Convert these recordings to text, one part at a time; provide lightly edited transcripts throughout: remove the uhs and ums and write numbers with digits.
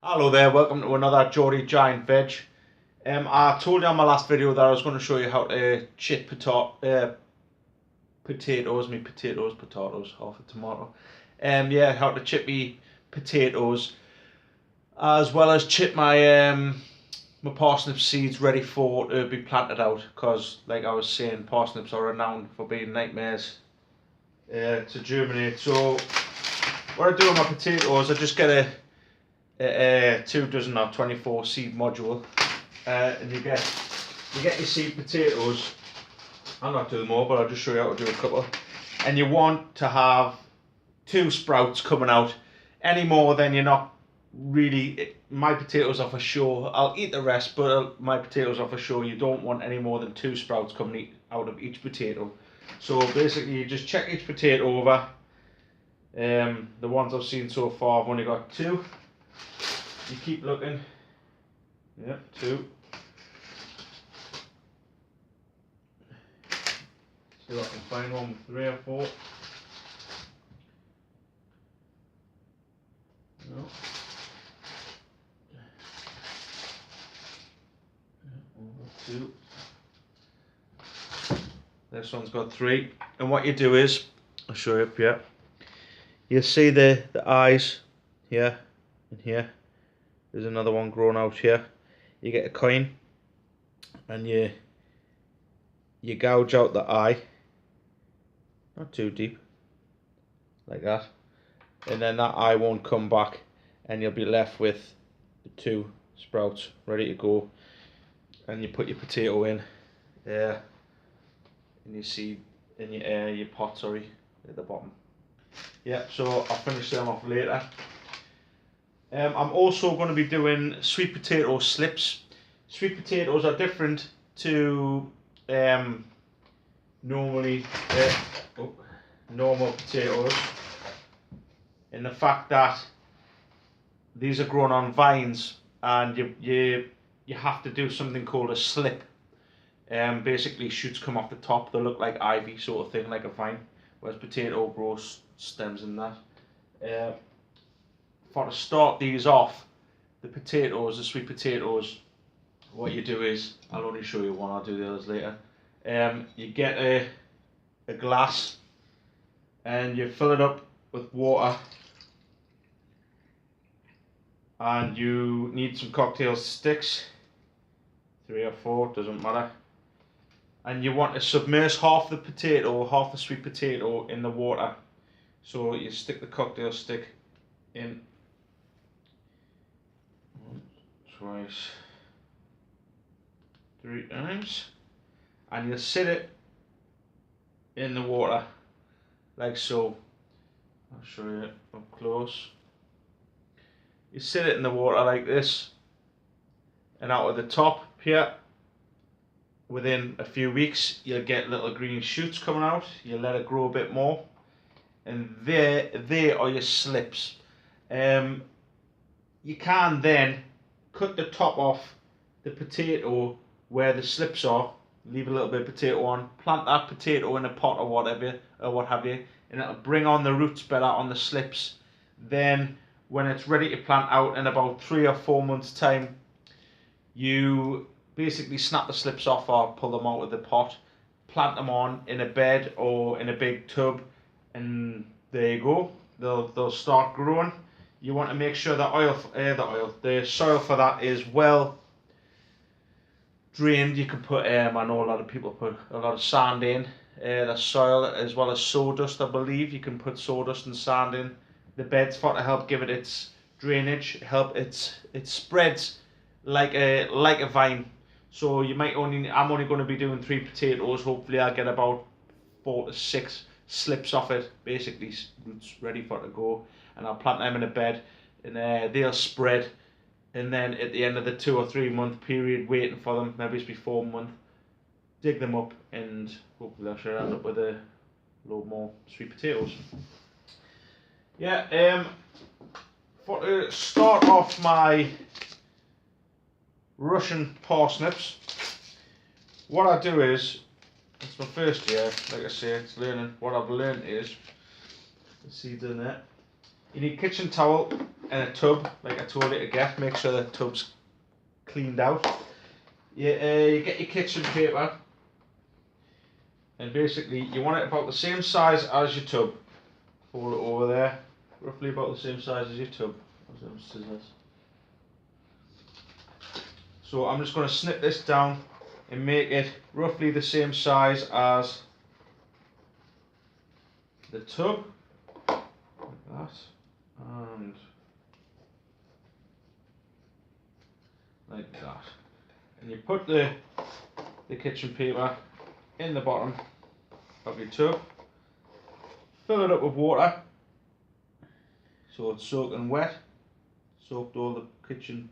Hello there, welcome to another Geordie Giant Veg. I told you on my last video that I was going to show you how to chit potatoes, half a tomato. Yeah, how to chip me potatoes, as well as chip my parsnip seeds ready for to be planted out. Because, like I was saying, parsnips are renowned for being nightmares to germinate. So, what I do with my potatoes, I just get a 2 dozen or 24 seed module, and you get your seed potatoes. I'll not do them all, but I'll just show you how to do a couple. And you want to have 2 sprouts coming out. Any more than you're not really. My potatoes are for sure. I'll eat the rest, but my potatoes are for sure. You don't want any more than 2 sprouts coming out of each potato. So basically, you just check each potato over. The ones I've seen so far, I've only got 2. You keep looking. Yep, 2. See if I can find one with 3 or 4. No. Over 2. This one's got 3. And what you do is, I'll show you up here. You see the eyes here and here. There's another one growing out here. You get a coin and you gouge out the eye, not too deep, like that, and then that eye won't come back, and you'll be left with the 2 sprouts ready to go. And you put your potato in there, and you see in your pot, sorry, at the bottom. Yeah, so I'll finish them off later. I'm also going to be doing sweet potato slips. Sweet potatoes are different to normal potatoes in the fact that these are grown on vines, and you have to do something called a slip. Basically, shoots come off the top. They look like ivy sort of thing, like a vine, whereas potato grows stems in that. For to start these off, the sweet potatoes, what you do is, I'll only show you one, I'll do the others later. You get a glass and you fill it up with water, and you need some cocktail sticks, 3 or 4, doesn't matter. And you want to submerge half the sweet potato in the water. So you stick the cocktail stick in twice, 3 times, and you sit it in the water like so. I'll show you up close. You sit it in the water like this, and out of the top here, within a few weeks, you'll get little green shoots coming out. You let it grow a bit more, and there are your slips. You can then cut the top off the potato where the slips are, leave a little bit of potato on, plant that potato in a pot or whatever, or what have you, and it'll bring on the roots better on the slips. Then when it's ready to plant out in about 3 or 4 months time, you basically snap the slips off or pull them out of the pot, plant them on in a bed or in a big tub, and there you go, they'll start growing. You want to make sure the soil for that is well drained. You can put, I know a lot of people put a lot of sand in the soil, as well as sawdust. I believe you can put sawdust and sand in the beds for to help give it its drainage, it spreads like a vine. So I'm only going to be doing 3 potatoes. Hopefully I'll get about 4 to 6 slips off it, basically roots ready for it to go, and I'll plant them in a bed, and they'll spread. And then at the end of the 2 or 3 month period, waiting for them, maybe it's before a month, dig them up, and hopefully I should end up with a load more sweet potatoes. Yeah, for to start off my Russian parsnips, what I do is, it's my first year, like I say, it's learning. What I've learned is, the seeds in there, you need kitchen towel, and a tub, like I told you to get. Make sure the tub's cleaned out. You get your kitchen paper, and basically you want it about the same size as your tub. Fold it over there, roughly about the same size as your tub. Scissors. So I'm just going to snip this down and make it roughly the same size as the tub, like that, and like that. And you put the kitchen paper in the bottom of your tub, fill it up with water so it's soaking wet, soaked all the kitchen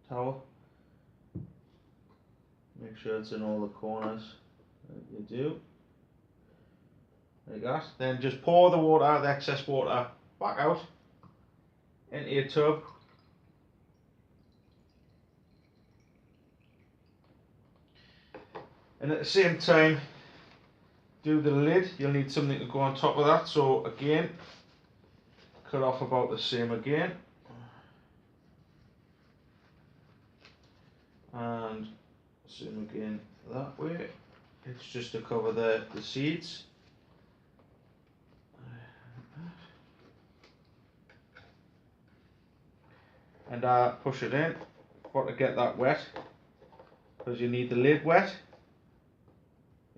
towel. Make sure it's in all the corners like you do, like that. Then just pour the water, the excess water, back out into your tub. And at the same time, do the lid. You'll need something to go on top of that. So again, cut off about the same again. And same again that way. It's just to cover the seeds. And push it in. Got to get that wet, because you need the lid wet.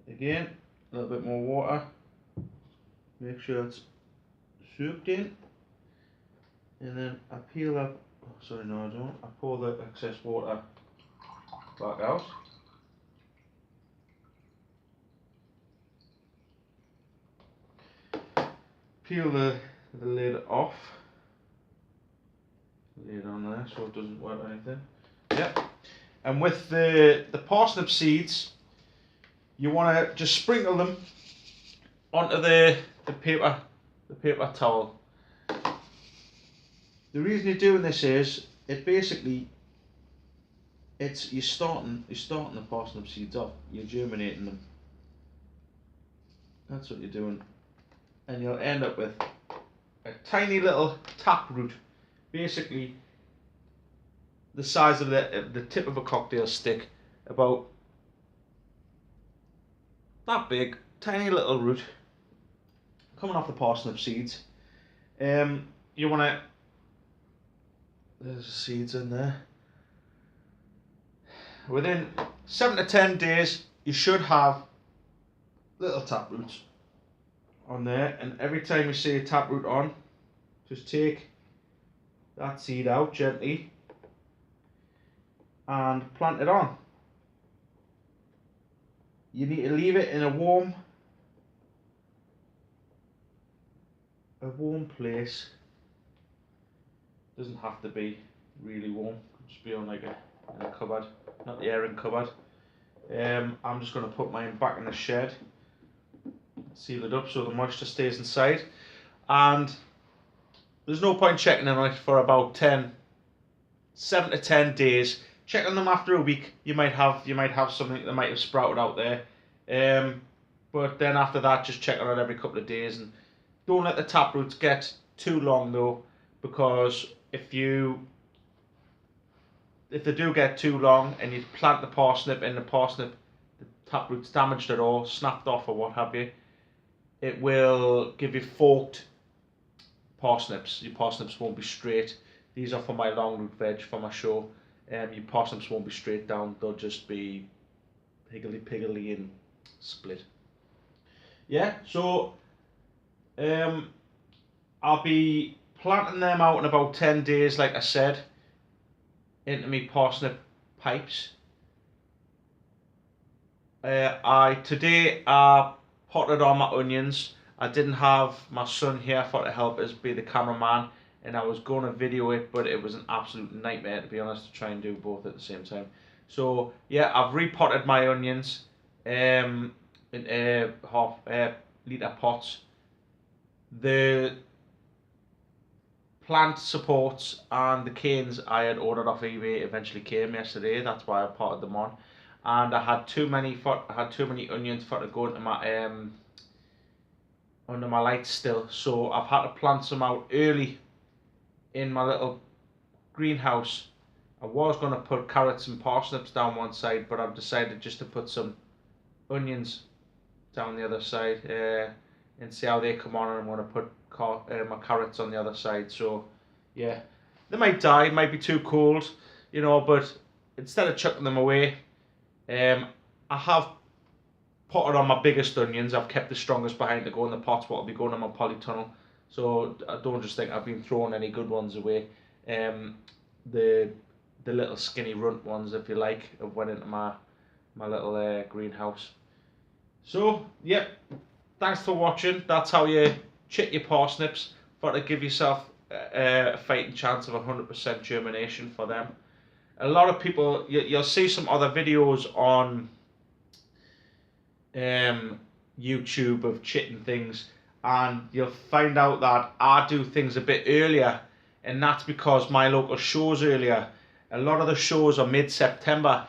Again, a little bit more water. Make sure it's soaked in. And then I peel up, oh, sorry, no I don't. I pour the excess water back out. Peel the lid off. Lid on there so it doesn't wet anything. Yep. And with the parsnip seeds, you want to just sprinkle them onto the paper towel. The reason you're doing this is it basically you're starting the parsnip seeds off. You're germinating them. That's what you're doing, and you'll end up with a tiny little taproot, basically the size of the tip of a cocktail stick, about that big, tiny little root coming off the parsnip seeds. You want to, there's seeds in there. Within 7 to 10 days, you should have little taproots on there, and every time you see a taproot on, just take that seed out gently and plant it on. You need to leave it in a warm place. Doesn't have to be really warm. Could just be on like in a cupboard, not the airing cupboard. I'm just going to put mine back in the shed, seal it up so the moisture stays inside, and there's no point checking them out for about 7 to 10 days. Checking them after a week, you might have something that might have sprouted out there. But then after that, just check it out every couple of days, and don't let the taproots get too long though, because if they do get too long and you plant the parsnip and the taproot's damaged at all, snapped off or what have you, it will give you forked parsnips. Your parsnips won't be straight. These are for my long root veg for my show. Your parsnips won't be straight down, they'll just be higgledy-piggledy and split. Yeah, so I'll be planting them out in about 10 days, like I said, into my parsnip pipes. Today I potted on my onions. I didn't have my son here to help us be the cameraman, and I was going to video it, but it was an absolute nightmare, to be honest, to try and do both at the same time. So yeah, I've repotted my onions in half litre pots. The plant supports and the canes I had ordered off eBay eventually came yesterday. That's why I potted them on, and I had too many onions for to go into my under my lights still, so I've had to plant some out early in my little greenhouse. I was going to put carrots and parsnips down one side, but I've decided just to put some onions down the other side and see how they come on. And I'm going to put my carrots on the other side. So yeah, they might die, it might be too cold, you know, but instead of chucking them away, I have potted on my biggest onions. I've kept the strongest behind to go in the pots, what will be going in my polytunnel. So I don't just think I've been throwing any good ones away. The little skinny runt ones, if you like, have went into my little greenhouse. So yeah, thanks for watching. That's how you chit your parsnips, for to give yourself a fighting chance of 100% germination for them. A lot of people, you'll see some other videos on YouTube of chitting things, and you'll find out that I do things a bit earlier, and that's because my local show's earlier. A lot of the shows are mid-September,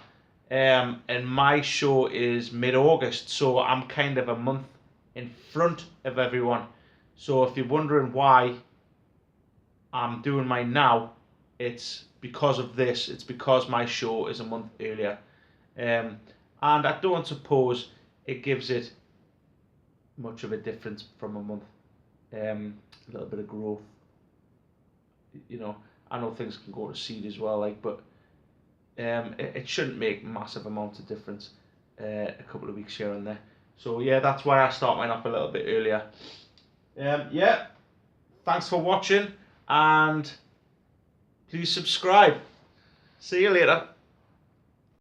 and my show is mid-August, so I'm kind of a month in front of everyone. So if you're wondering why I'm doing mine now, it's because of this. It's because my show is a month earlier, and I don't suppose it gives it much of a difference from a month. A little bit of growth, you know. I know things can go to seed as well, like, but it shouldn't make massive amounts of difference. A couple of weeks here and there. So yeah, that's why I start mine up a little bit earlier. Yeah, thanks for watching, and please subscribe. See you later.